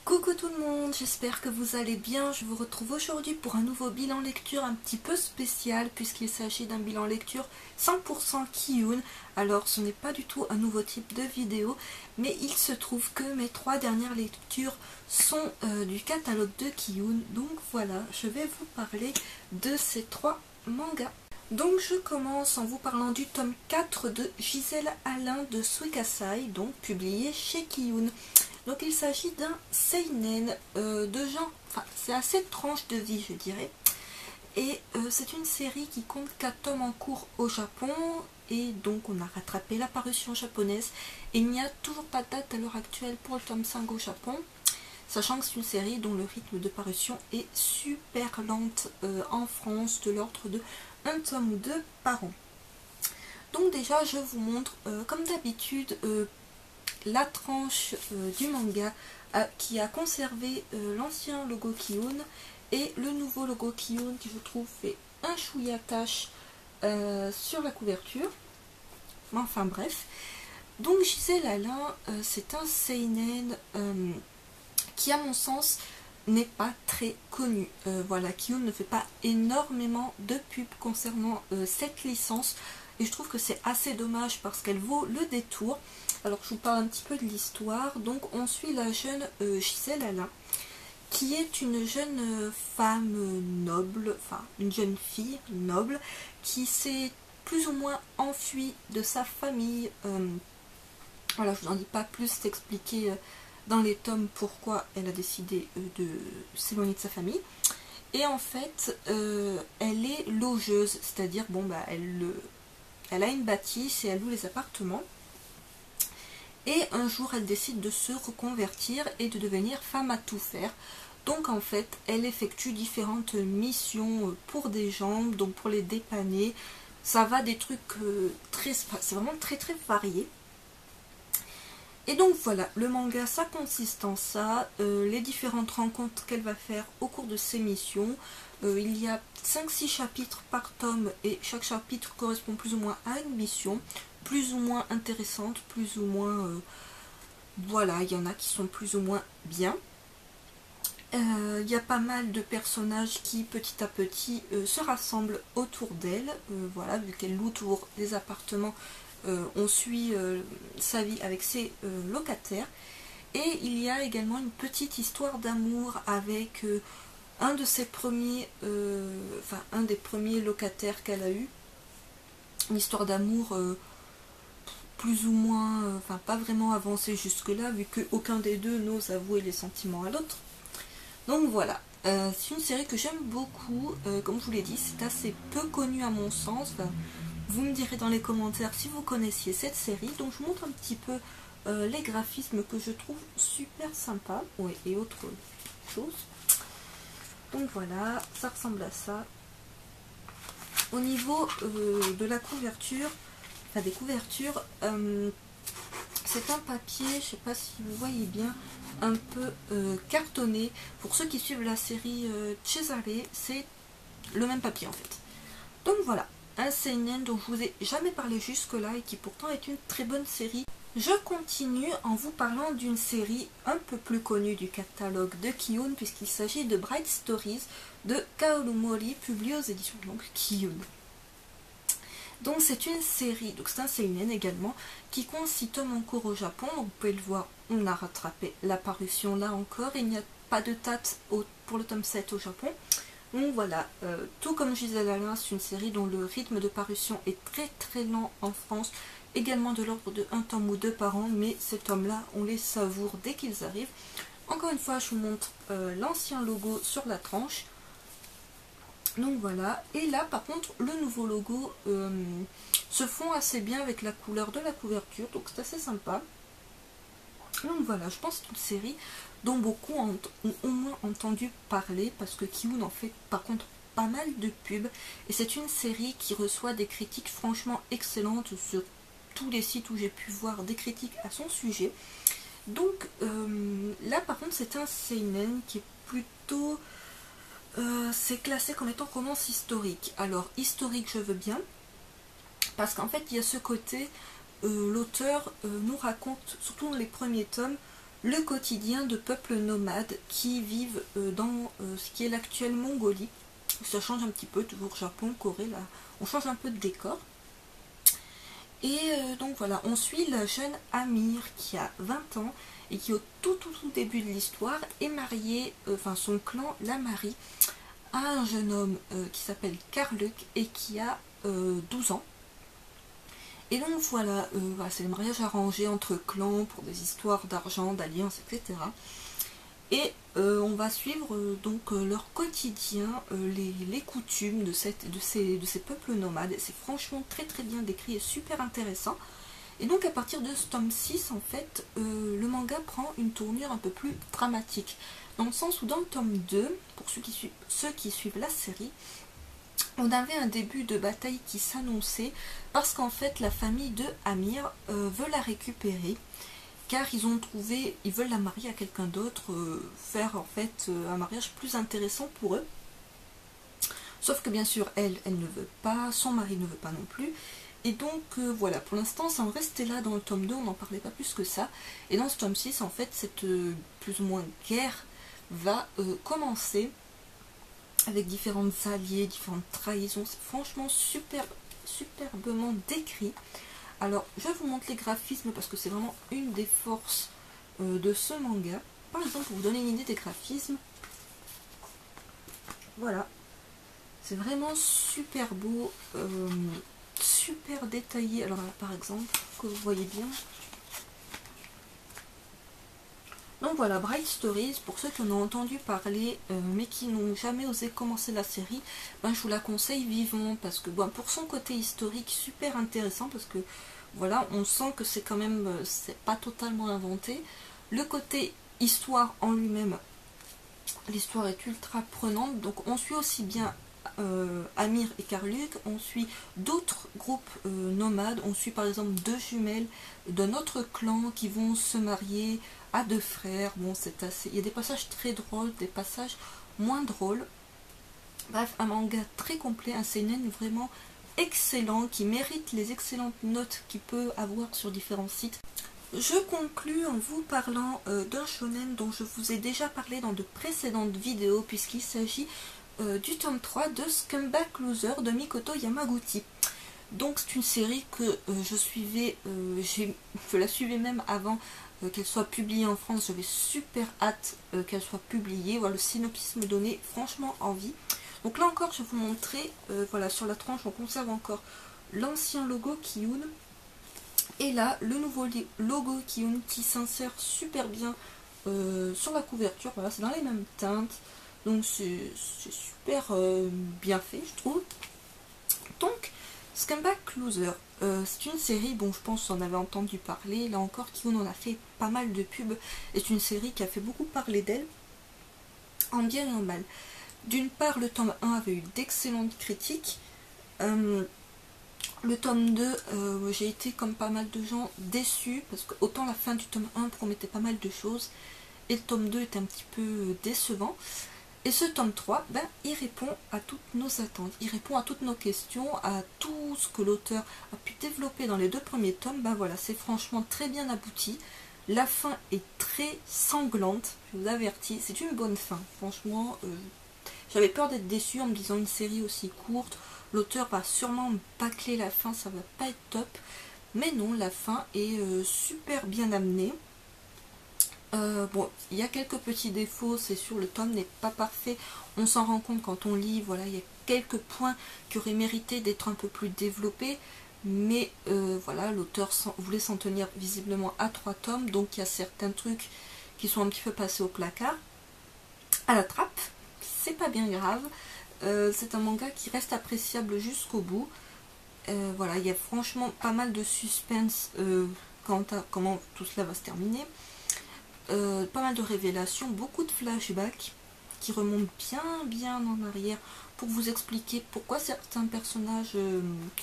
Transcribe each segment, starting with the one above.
Coucou tout le monde, j'espère que vous allez bien. Je vous retrouve aujourd'hui pour un nouveau bilan lecture un petit peu spécial puisqu'il s'agit d'un bilan lecture 100% Ki-hoon. Alors ce n'est pas du tout un nouveau type de vidéo, mais il se trouve que mes 3 dernières lectures sont du catalogue de Ki-hoon. Donc voilà, je vais vous parler de ces 3 mangas. Donc je commence en vous parlant du tome 4 de Gisèle Alain de Suikasai, donc publié chez Ki-hoon. Donc il s'agit d'un seinen de genre, enfin c'est assez tranche de vie je dirais. Et c'est une série qui compte 4 tomes en cours au Japon. Et donc on a rattrapé la parution japonaise. Et il n'y a toujours pas de date à l'heure actuelle pour le tome 5 au Japon. Sachant que c'est une série dont le rythme de parution est super lente en France, de l'ordre de 1 tome ou 2 par an. Donc déjà je vous montre comme d'habitude la tranche du manga qui a conservé l'ancien logo Ki-hoon et le nouveau logo Ki-hoon qui je trouve fait un chouïa tache sur la couverture. Enfin bref. Donc Gisèle Alain, c'est un seinen qui à mon sens n'est pas très connu. Voilà, Ki-hoon ne fait pas énormément de pub concernant cette licence et je trouve que c'est assez dommage parce qu'elle vaut le détour. Alors je vous parle un petit peu de l'histoire. Donc on suit la jeune Gisèle Alain qui est une jeune femme noble, enfin une jeune fille noble qui s'est plus ou moins enfuie de sa famille. Voilà, je vous en dis pas plus, c'est expliqué dans les tomes pourquoi elle a décidé de s'éloigner de sa famille. Et en fait, elle est logeuse, c'est-à-dire bon bah elle a une bâtisse et elle loue les appartements. Et un jour, elle décide de se reconvertir et de devenir femme à tout faire. Donc en fait, elle effectue différentes missions pour des gens, donc pour les dépanner. Ça va des trucs c'est vraiment très très varié. Et donc voilà, le manga ça consiste en ça, les différentes rencontres qu'elle va faire au cours de ses missions. Il y a 5-6 chapitres par tome et chaque chapitre correspond plus ou moins à une mission, plus ou moins intéressante, plus ou moins... voilà, il y en a qui sont plus ou moins bien. Il y a pas mal de personnages qui petit à petit se rassemblent autour d'elle. Voilà, vu qu'elle loue toujours des appartements, on suit sa vie avec ses locataires. Et il y a également une petite histoire d'amour avec un de ses premiers, enfin un des premiers locataires qu'elle a eu. Une histoire d'amour plus ou moins, enfin pas vraiment avancée jusque là, vu qu'aucun des deux n'ose avouer les sentiments à l'autre. Donc voilà, c'est une série que j'aime beaucoup, comme je vous l'ai dit, c'est assez peu connu à mon sens. Enfin, vous me direz dans les commentaires si vous connaissiez cette série. Donc je vous montre un petit peu les graphismes que je trouve super sympas. Ouais, et autre chose. Donc voilà, ça ressemble à ça. Au niveau de la couverture, enfin des couvertures, c'est un papier, je ne sais pas si vous voyez bien, un peu cartonné. Pour ceux qui suivent la série Cesare, c'est le même papier en fait. Donc voilà, un seinen dont je vous ai jamais parlé jusque là et qui pourtant est une très bonne série. Je continue en vous parlant d'une série un peu plus connue du catalogue de Ki-hoon puisqu'il s'agit de Bright Stories de Kaoru Mori, publié aux éditions donc Ki-hoon. Donc c'est une série, donc c'est un seinen également, qui compte 6 tomes en cours au Japon. Donc vous pouvez le voir, on a rattrapé la parution là encore. Il n'y a pas de date pour le tome 7 au Japon. Donc voilà, tout comme Gisèle Alain, c'est une série dont le rythme de parution est très très lent en France, également de l'ordre de 1 tome ou 2 par an, mais ces tomes-là, on les savoure dès qu'ils arrivent. Encore une fois, je vous montre l'ancien logo sur la tranche. Donc voilà, et là par contre le nouveau logo se fond assez bien avec la couleur de la couverture, donc c'est assez sympa. Donc voilà, je pense que c'est une série dont beaucoup ont au moins entendu parler, parce que Ki-hoon en fait par contre pas mal de pubs, et c'est une série qui reçoit des critiques franchement excellentes sur tous les sites où j'ai pu voir des critiques à son sujet. Donc là par contre c'est un seinen qui est plutôt... c'est classé comme étant romance historique. Alors historique je veux bien, parce qu'en fait il y a ce côté, l'auteur nous raconte, surtout dans les premiers tomes, le quotidien de peuples nomades qui vivent dans ce qui est l'actuelle Mongolie. Ça change un petit peu, toujours Japon, Corée, là, on change un peu de décor. Et donc voilà, on suit la jeune Amir qui a 20 ans et qui au tout début de l'histoire est mariée, enfin son clan la marie, à un jeune homme qui s'appelle Karluk et qui a 12 ans. Et donc voilà, c'est le mariage arrangé entre clans pour des histoires d'argent, d'alliance, etc. Et on va suivre donc leur quotidien, les coutumes de ces peuples nomades. C'est franchement très bien décrit et super intéressant. Et donc à partir de ce tome 6, en fait, le manga prend une tournure un peu plus dramatique. Dans le sens où dans le tome 2, pour ceux qui suivent la série, on avait un début de bataille qui s'annonçait parce qu'en fait la famille de Amir veut la récupérer. Car ils veulent la marier à quelqu'un d'autre, faire en fait un mariage plus intéressant pour eux. Sauf que bien sûr, elle ne veut pas, son mari ne veut pas non plus. Et donc voilà, pour l'instant ça en restait là dans le tome 2, on n'en parlait pas plus que ça. Et dans ce tome 6, en fait, cette plus ou moins guerre va commencer avec différentes alliées, différentes trahisons. C'est franchement superbement décrit. Alors, je vous montre les graphismes parce que c'est vraiment une des forces de ce manga. Par exemple, pour vous donner une idée des graphismes, voilà, c'est vraiment super beau, super détaillé. Alors là, par exemple, que vous voyez bien. Donc voilà, Bright Stories, pour ceux qui en ont entendu parler, mais qui n'ont jamais osé commencer la série, ben, je vous la conseille vivement, parce que bon, pour son côté historique, super intéressant, parce que voilà, on sent que c'est quand même, c'est pas totalement inventé. Le côté histoire en lui-même, l'histoire est ultra prenante, donc on suit aussi bien Amir et Karluk, on suit d'autres groupes nomades, on suit par exemple deux jumelles d'un autre clan qui vont se marier à deux frères. Bon, c'est assez, il y a des passages très drôles, des passages moins drôles. Bref, un manga très complet, un seinen vraiment excellent, qui mérite les excellentes notes qu'il peut avoir sur différents sites. Je conclus en vous parlant d'un shonen dont je vous ai déjà parlé dans de précédentes vidéos, puisqu'il s'agit du tome 3 de Scumbag Loser de Mikoto Yamaguchi. Donc c'est une série que je suivais, je la suivais même avant qu'elle soit publiée en France. J'avais super hâte qu'elle soit publiée. Voilà, le synopsis me donnait franchement envie. Donc là encore, je vais vous montrer, voilà, sur la tranche, on conserve encore l'ancien logo Kiyun. Et là, le nouveau logo Kiyun qui s'insère super bien sur la couverture. Voilà, c'est dans les mêmes teintes. Donc c'est super bien fait, je trouve. Donc, Scumbag Loser, c'est une série, bon, je pense qu'on en avait entendu parler. Là encore, Kiyun en a fait pas mal de pubs. C'est une série qui a fait beaucoup parler d'elle, en bien et en mal. D'une part, le tome 1 avait eu d'excellentes critiques. Le tome 2, j'ai été, comme pas mal de gens, déçue, parce que autant la fin du tome 1 promettait pas mal de choses, et le tome 2 était un petit peu décevant. Et ce tome 3, ben, il répond à toutes nos attentes, il répond à toutes nos questions, à tout ce que l'auteur a pu développer dans les deux premiers tomes. Ben voilà, c'est franchement très bien abouti. La fin est très sanglante, je vous avertis, c'est une bonne fin. Franchement, j'avais peur d'être déçue en me disant une série aussi courte, l'auteur va sûrement me bâcler la fin, ça va pas être top. Mais non, la fin est super bien amenée. Bon, il y a quelques petits défauts, c'est sûr, le tome n'est pas parfait, on s'en rend compte quand on lit, voilà, il y a quelques points qui auraient mérité d'être un peu plus développés, mais voilà, l'auteur voulait s'en tenir visiblement à 3 tomes, donc il y a certains trucs qui sont un petit peu passés au placard, à la trappe, c'est pas bien grave, c'est un manga qui reste appréciable jusqu'au bout. Voilà, il y a franchement pas mal de suspense quant à comment tout cela va se terminer. Pas mal de révélations, beaucoup de flashbacks qui remontent bien en arrière pour vous expliquer pourquoi certains personnages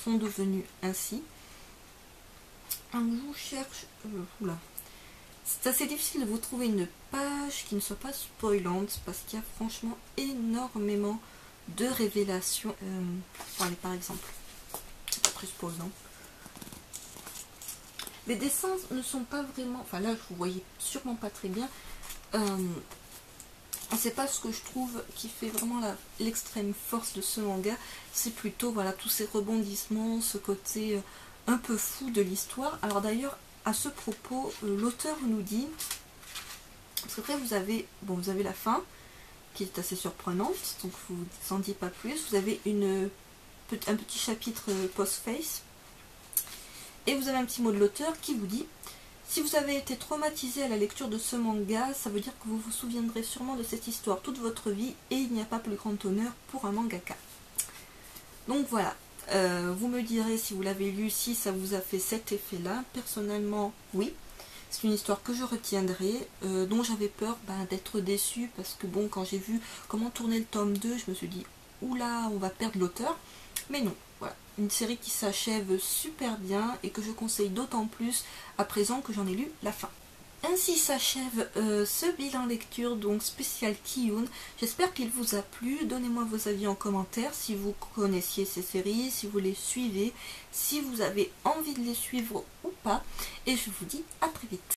sont devenus ainsi. Je vous cherche... oula. C'est assez difficile de vous trouver une page qui ne soit pas spoilante parce qu'il y a franchement énormément de révélations. Allez, par exemple, c'est pas très spoilant. Les dessins ne sont pas vraiment... Enfin là, vous voyez sûrement pas très bien. C'est pas ce que je trouve qui fait vraiment l'extrême force de ce manga. C'est plutôt voilà tous ces rebondissements, ce côté un peu fou de l'histoire. Alors d'ailleurs, à ce propos, l'auteur nous dit... Parce qu'après, vous avez la fin, qui est assez surprenante, donc je vous en dis pas plus. Vous avez un petit chapitre post-face. Et vous avez un petit mot de l'auteur qui vous dit: si vous avez été traumatisé à la lecture de ce manga, ça veut dire que vous vous souviendrez sûrement de cette histoire toute votre vie et il n'y a pas plus grand honneur pour un mangaka. Donc voilà, vous me direz si vous l'avez lu, si ça vous a fait cet effet-là. Personnellement, oui. C'est une histoire que je retiendrai, dont j'avais peur d'être déçue parce que bon, quand j'ai vu comment tourner le tome 2, je me suis dit oula, on va perdre l'auteur. Mais non, voilà, une série qui s'achève super bien et que je conseille d'autant plus à présent que j'en ai lu la fin. Ainsi s'achève ce bilan lecture donc spécial Ki-Hoon. J'espère qu'il vous a plu. Donnez-moi vos avis en commentaire si vous connaissiez ces séries, si vous les suivez, si vous avez envie de les suivre ou pas. Et je vous dis à très vite.